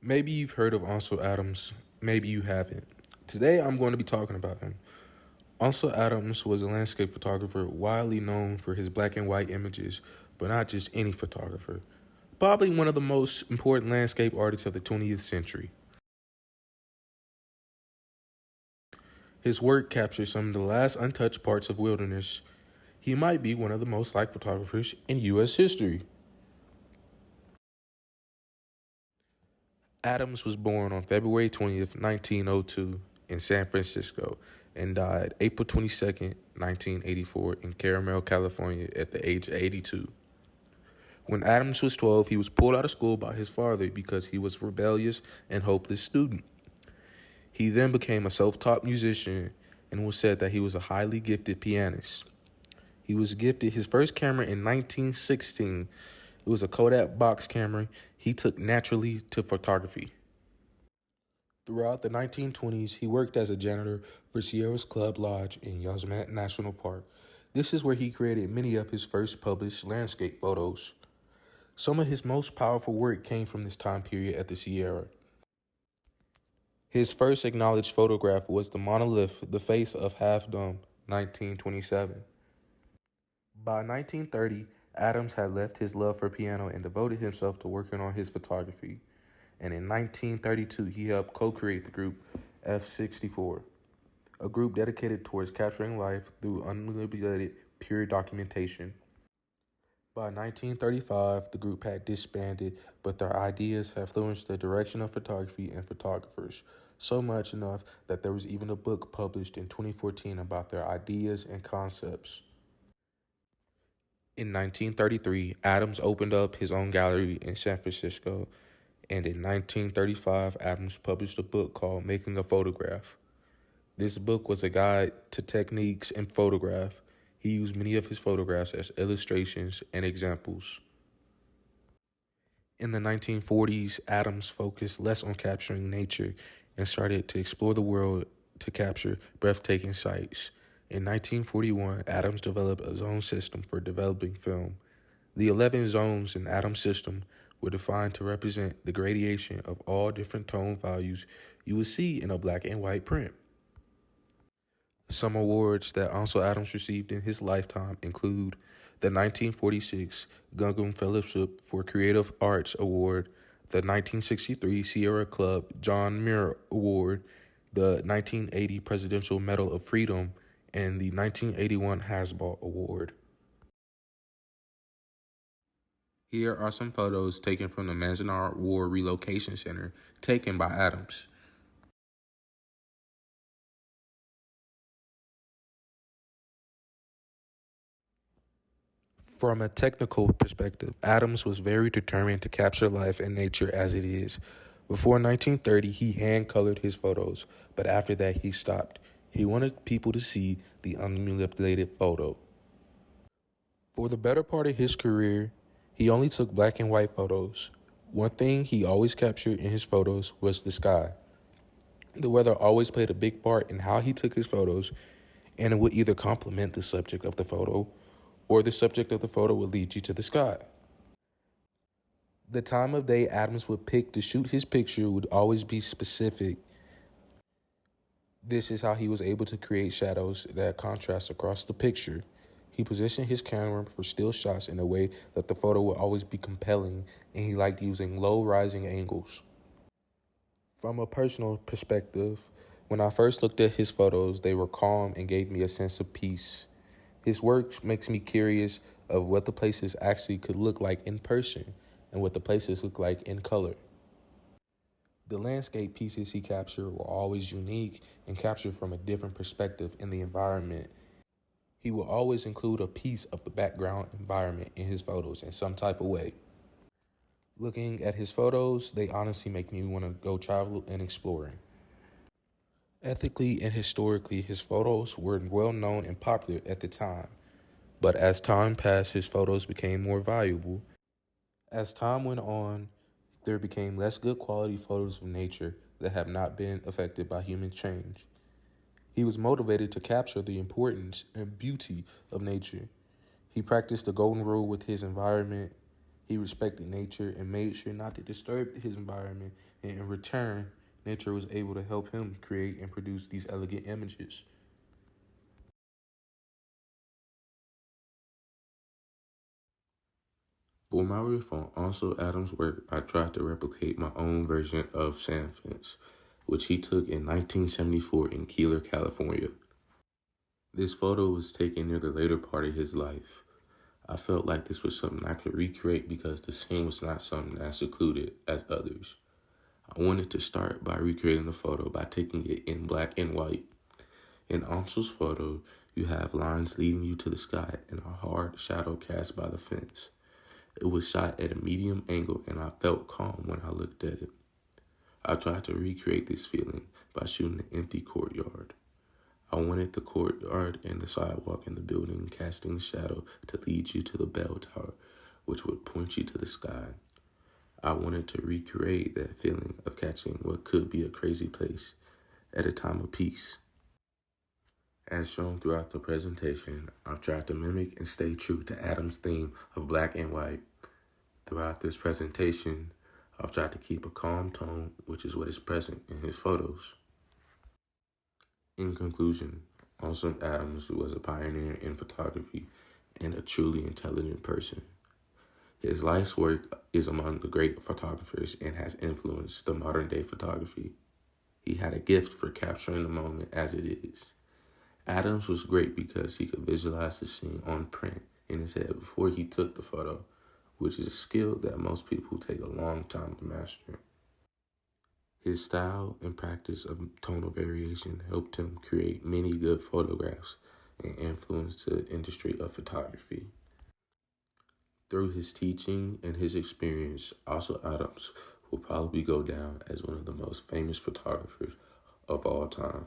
Maybe you've heard of Ansel Adams, maybe you haven't. Today I'm going to be talking about him. Ansel Adams was a landscape photographer widely known for his black and white images, but not just any photographer. Probably one of the most important landscape artists of the 20th century. His work captures some of the last untouched parts of wilderness. He might be one of the most liked photographers in U.S. history. Adams was born on February 20th, 1902 in San Francisco and died April 22nd, 1984 in Carmel, California at the age of 82. When Adams was 12, he was pulled out of school by his father because he was a rebellious and hopeless student. He then became a self-taught musician and was said that he was a highly gifted pianist. He was gifted his first camera in 1916. It was a Kodak box camera he took naturally to photography. Throughout the 1920s, he worked as a janitor for Sierra's Club Lodge in Yosemite National Park. This is where he created many of his first published landscape photos. Some of his most powerful work came from this time period at the Sierra. His first acknowledged photograph was the monolith, The Face of Half Dome, 1927. By 1930, Adams had left his love for piano and devoted himself to working on his photography. And in 1932, he helped co-create the group F64, a group dedicated towards capturing life through unmanipulated, pure documentation. By 1935, the group had disbanded, but their ideas have influenced the direction of photography and photographers, so much enough that there was even a book published in 2014 about their ideas and concepts. In 1933, Adams opened up his own gallery in San Francisco, and in 1935, Adams published a book called Making a Photograph. This book was a guide to techniques in photograph. He used many of his photographs as illustrations and examples. In the 1940s, Adams focused less on capturing nature and started to explore the world to capture breathtaking sights. In 1941, Adams developed a zone system for developing film. The 11 zones in Adams' system were defined to represent the gradation of all different tone values you would see in a black and white print. Some awards that Ansel Adams received in his lifetime include the 1946 Guggenheim Fellowship for Creative Arts Award, the 1963 Sierra Club John Muir Award, the 1980 Presidential Medal of Freedom, and the 1981 Hasbro Award. Here are some photos taken from the Manzanar War Relocation Center, taken by Adams. From a technical perspective, Adams was very determined to capture life and nature as it is. Before 1930, he hand-colored his photos, but after that he stopped. He wanted people to see the unmanipulated photo. For the better part of his career, he only took black and white photos. One thing he always captured in his photos was the sky. The weather always played a big part in how he took his photos, and it would either complement the subject of the photo or the subject of the photo would lead you to the sky. The time of day Adams would pick to shoot his picture would always be specific. This is how he was able to create shadows that contrast across the picture. He positioned his camera for still shots in a way that the photo would always be compelling, and he liked using low rising angles. From a personal perspective, when I first looked at his photos, they were calm and gave me a sense of peace. His work makes me curious of what the places actually could look like in person and what the places look like in color. The landscape pieces he captured were always unique and captured from a different perspective in the environment. He will always include a piece of the background environment in his photos in some type of way. Looking at his photos, they honestly make me want to go travel and exploring. Ethically and historically, his photos were well known and popular at the time. But as time passed, his photos became more valuable. As time went on, there became less good quality photos of nature that have not been affected by human change. He was motivated to capture the importance and beauty of nature. He practiced the golden rule with his environment. He respected nature and made sure not to disturb his environment, and in return, nature was able to help him create and produce these elegant images. For my riff on Ansel Adams' work, I tried to replicate my own version of Sand Fence, which he took in 1974 in Keeler, California. This photo was taken near the later part of his life. I felt like this was something I could recreate because the scene was not something as secluded as others. I wanted to start by recreating the photo by taking it in black and white. In Ansel's photo, you have lines leading you to the sky and a hard shadow cast by the fence. It was shot at a medium angle and I felt calm when I looked at it. I tried to recreate this feeling by shooting an empty courtyard. I wanted the courtyard and the sidewalk in the building casting the shadow to lead you to the bell tower, which would point you to the sky. I wanted to recreate that feeling of catching what could be a crazy place at a time of peace. As shown throughout the presentation, I've tried to mimic and stay true to Adams' theme of black and white. Throughout this presentation, I've tried to keep a calm tone, which is what is present in his photos. In conclusion, Ansel Adams was a pioneer in photography and a truly intelligent person. His life's work is among the great photographers and has influenced the modern-day photography. He had a gift for capturing the moment as it is. Adams was great because he could visualize the scene on print in his head before he took the photo, which is a skill that most people take a long time to master. His style and practice of tonal variation helped him create many good photographs and influence the industry of photography. Through his teaching and his experience, Ansel Adams will probably go down as one of the most famous photographers of all time.